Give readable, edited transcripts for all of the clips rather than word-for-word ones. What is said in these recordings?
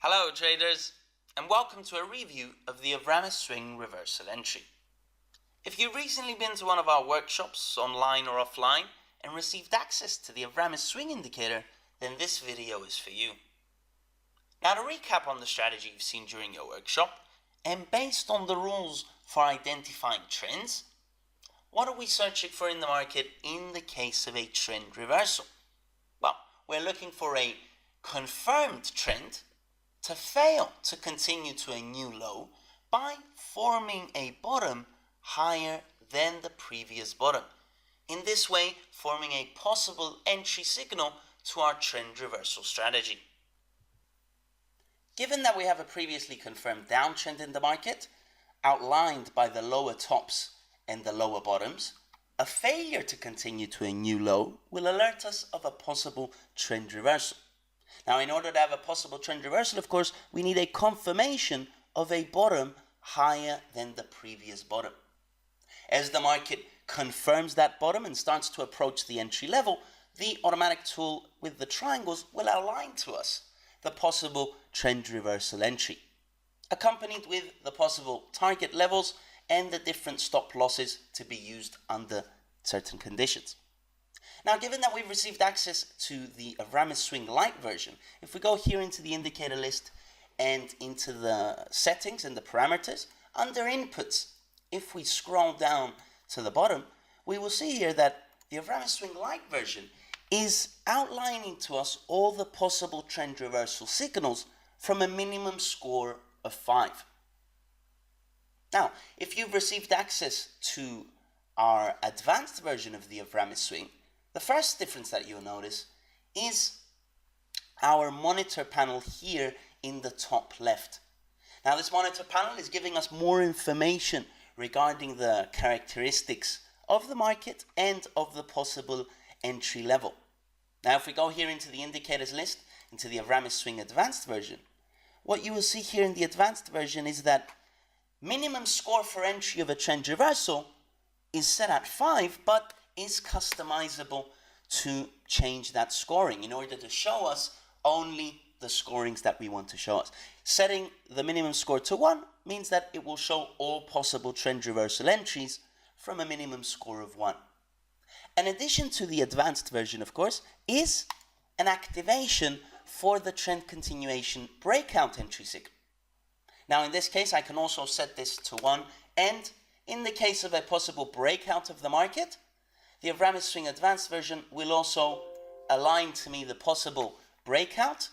Hello traders, and welcome to a review of the Avramis swing reversal entry. If you've recently been to one of our workshops, online or offline, and received access to the Avramis swing indicator, then this video is for you. Now, to recap on the strategy you've seen during your workshop, and based on the rules for identifying trends, what are we searching for in the market in the case of a trend reversal? Well, we're looking for a confirmed trend to fail to continue to a new low by forming a bottom higher than the previous bottom. In this way, forming a possible entry signal to our trend reversal strategy. Given that we have a previously confirmed downtrend in the market, outlined by the lower tops and the lower bottoms, a failure to continue to a new low will alert us of a possible trend reversal. Now, in order to have a possible trend reversal, of course, we need a confirmation of a bottom higher than the previous bottom. As the market confirms that bottom and starts to approach the entry level, the automatic tool with the triangles will outline to us the possible trend reversal entry, accompanied with the possible target levels and the different stop losses to be used under certain conditions. Now, given that we've received access to the Avramis Swing Lite version, if we go here into the indicator list and into the settings and the parameters, under inputs, if we scroll down to the bottom, we will see here that the Avramis Swing Lite version is outlining to us all the possible trend reversal signals from a minimum score of 5. Now, if you've received access to our advanced version of the Avramis Swing, the first difference that you'll notice is our monitor panel here in the top left. Now, this monitor panel is giving us more information regarding the characteristics of the market and of the possible entry level. Now, if we go here into the indicators list, into the Avramis Swing Advanced version, what you will see here in the Advanced version is that minimum score for entry of a trend reversal is set at 5, but is customizable to change that scoring in order to show us only the scorings that we want to show us. Setting the minimum score to 1 means that it will show all possible trend reversal entries from a minimum score of 1. In addition to the advanced version, of course, is an activation for the trend continuation breakout entry signal. Now, in this case, I can also set this to 1, and in the case of a possible breakout of the market, the Avramis Swing Advanced version will also align to me the possible breakout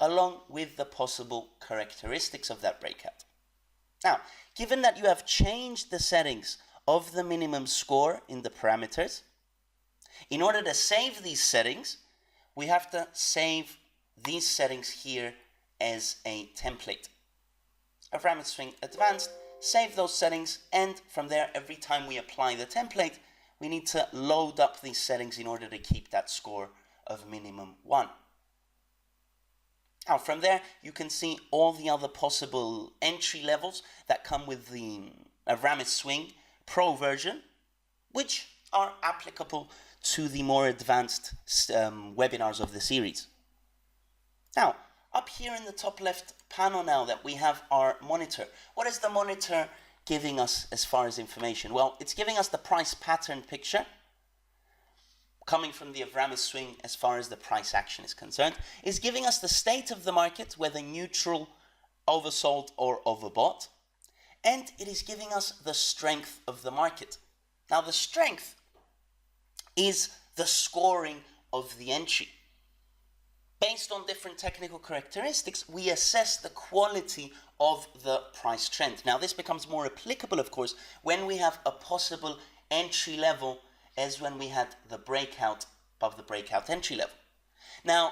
along with the possible characteristics of that breakout. Now, given that you have changed the settings of the minimum score in the parameters, in order to save these settings, we have to save these settings here as a template. Avramis Swing Advanced, save those settings, and from there, every time we apply the template, we need to load up these settings in order to keep that score of minimum 1. Now, from there, you can see all the other possible entry levels that come with the Avramis Swing Pro version, which are applicable to the more advanced webinars of the series. Now, up here in the top left panel now that we have our monitor. What is the monitor giving us as far as information? Well, it's giving us the price pattern picture coming from the Avramis Swing as far as the price action is concerned. It's giving us the state of the market, whether neutral, oversold or overbought, and it is giving us the strength of the market. Now, the strength is the scoring of the entry. Based on different technical characteristics, we assess the quality of the price trend. Now, this becomes more applicable, of course, when we have a possible entry level as when we had the breakout of the breakout entry level. Now,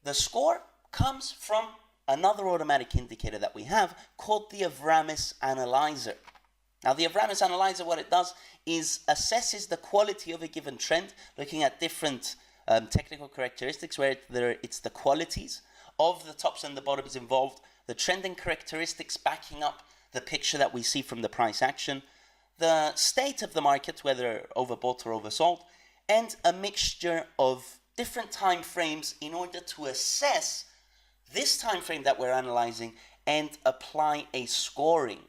the score comes from another automatic indicator that we have called the Avramis Analyzer. Now, the Avramis Analyzer, what it does is assesses the quality of a given trend, looking at different technical characteristics where it's the qualities of the tops and the bottoms involved, the trending characteristics backing up the picture that we see from the price action, the state of the market, whether overbought or oversold, and a mixture of different time frames in order to assess this time frame that we're analyzing and apply a scoring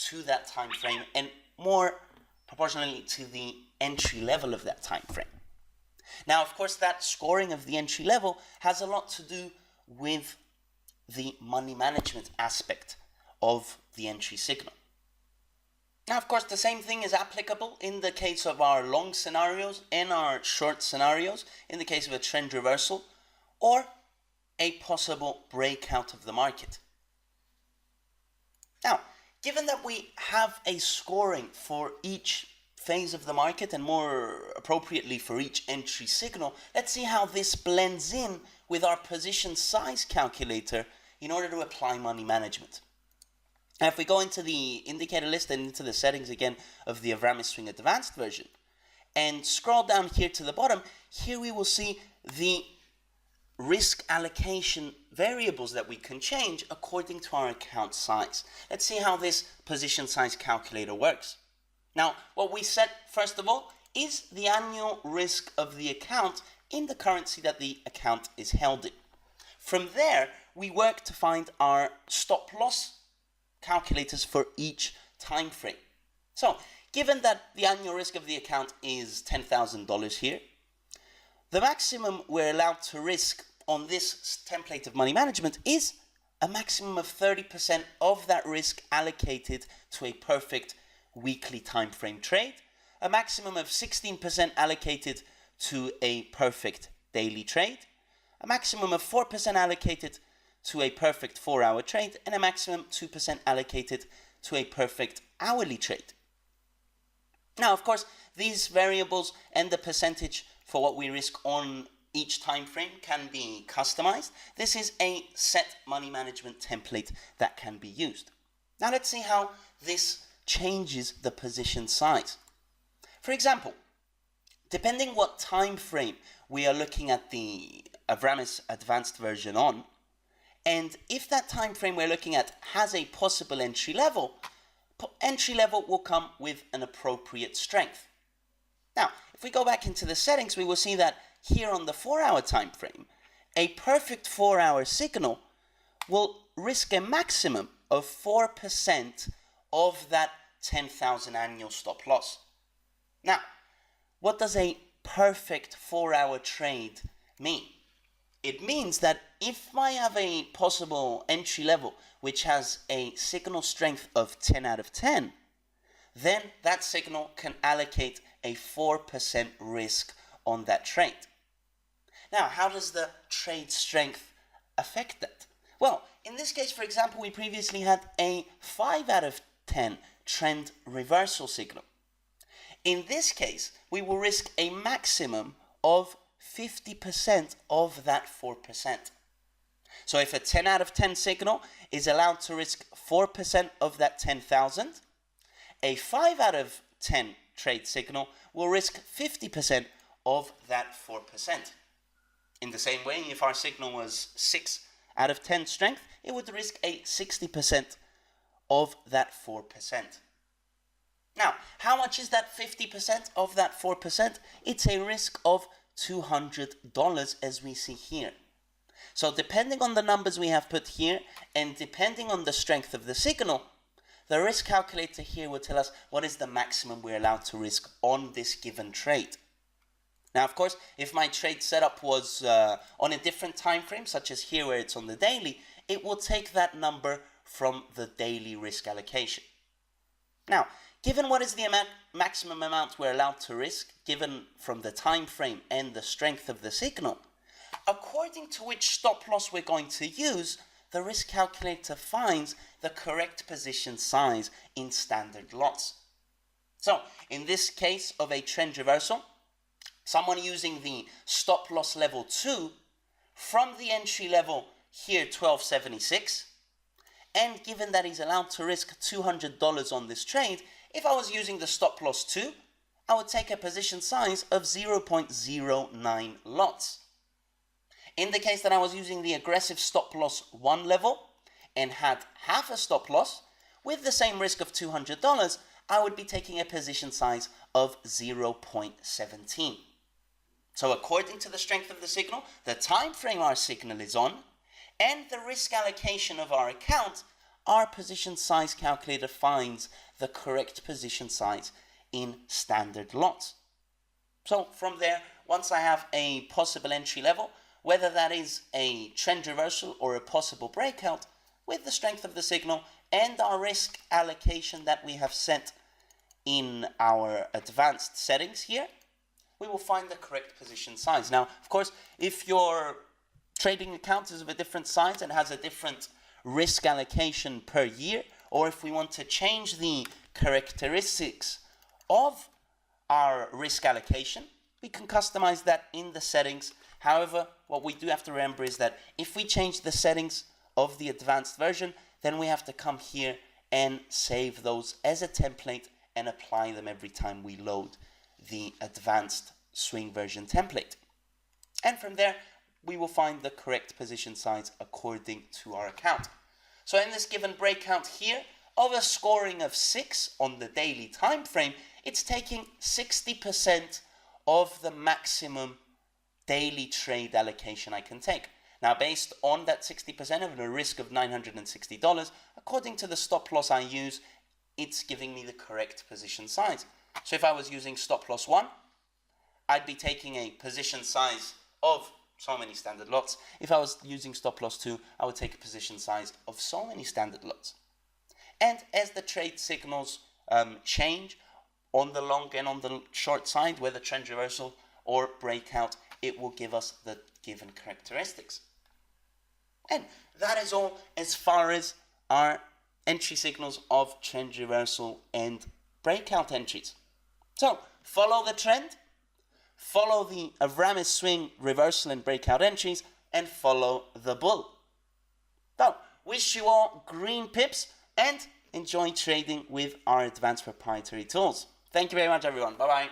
to that time frame, and more proportionally to the entry level of that time frame. Now, of course, that scoring of the entry level has a lot to do with the money management aspect of the entry signal. Now, of course, the same thing is applicable in the case of our long scenarios and our short scenarios, in the case of a trend reversal or a possible breakout of the market. Now, given that we have a scoring for each phase of the market, and more appropriately for each entry signal, let's see how this blends in with our position size calculator in order to apply money management. Now, if we go into the indicator list and into the settings again of the Avramis Swing Advanced version and scroll down here to the bottom, here we will see the risk allocation variables that we can change according to our account size. Let's see how this position size calculator works. Now, what we set first of all is the annual risk of the account in the currency that the account is held in. From there, we work to find our stop loss calculators for each time frame. So, given that the annual risk of the account is $10,000 here, the maximum we're allowed to risk on this template of money management is a maximum of 30% of that risk allocated to a perfect weekly time frame trade, a maximum of 16% allocated to a perfect daily trade, a maximum of 4% allocated to a perfect 4-hour trade, and a maximum 2% allocated to a perfect hourly trade. Now, of course, these variables and the percentage for what we risk on each time frame can be customized. This is a set money management template that can be used. Now, let's see how this changes the position size. For example, depending what time frame we are looking at the Avramis Advanced version on, and if that time frame we're looking at has a possible entry level will come with an appropriate strength. Now, if we go back into the settings, we will see that here on the 4-hour time frame, a perfect 4-hour signal will risk a maximum of 4% of that 10,000 annual stop loss. Now, what does a perfect 4-hour trade mean? It means that if I have a possible entry level which has a signal strength of 10 out of 10, then that signal can allocate a 4% risk on that trade. Now, how does the trade strength affect that? Well, in this case, for example, we previously had a 5 out of 10 trend reversal signal. In this case, we will risk a maximum of 50% of that 4%. So if a 10 out of 10 signal is allowed to risk 4% of that 10,000, a 5 out of 10 trade signal will risk 50% of that 4%. In the same way, if our signal was 6 out of 10 strength, it would risk a 60% of that 4%. Now, how much is that 50% of that 4%? It's a risk of $200, as we see here. So depending on the numbers we have put here and depending on the strength of the signal, the risk calculator here will tell us what is the maximum we're allowed to risk on this given trade. Now, of course, if my trade setup was on a different time frame, such as here where it's on the daily, it will take that number from the daily risk allocation. Now, given what is the maximum amount we're allowed to risk, given from the time frame and the strength of the signal, according to which stop loss we're going to use, the risk calculator finds the correct position size in standard lots. So, in this case of a trend reversal, someone using the stop loss level 2 from the entry level here 1276, and given that he's allowed to risk $200 on this trade, if I was using the stop loss 2, I would take a position size of 0.09 lots. In the case that I was using the aggressive stop loss 1 level and had half a stop loss with the same risk of $200, I would be taking a position size of 0.17. So according to the strength of the signal, the time frame our signal is on, and the risk allocation of our account, our position size calculator finds the correct position size in standard lots. So from there, once I have a possible entry level, whether that is a trend reversal or a possible breakout, with the strength of the signal and our risk allocation that we have set in our advanced settings here, we will find the correct position size. Now, of course, if your trading account is of a different size and has a different risk allocation per year, or if we want to change the characteristics of our risk allocation, we can customize that in the settings. However, what we do have to remember is that if we change the settings of the advanced version, then we have to come here and save those as a template and apply them every time we load the advanced swing version template. And from there, we will find the correct position size according to our account. So in this given breakout here, of a scoring of 6 on the daily time frame, it's taking 60% of the maximum daily trade allocation I can take. Now, based on that 60% of a risk of $960, according to the stop loss I use, it's giving me the correct position size. So if I was using stop loss 1, I'd be taking a position size of so many standard lots. If I was using stop loss 2, I would take a position size of so many standard lots. And as the trade signals change on the long and on the short side, whether trend reversal or breakout, it will give us the given characteristics. And that is all as far as our entry signals of trend reversal and breakout entries. So follow the trend, follow the Avramis swing reversal and breakout entries, and follow the bull. So wish you all green pips and enjoy trading with our advanced proprietary tools. Thank you very much, everyone. Bye-bye.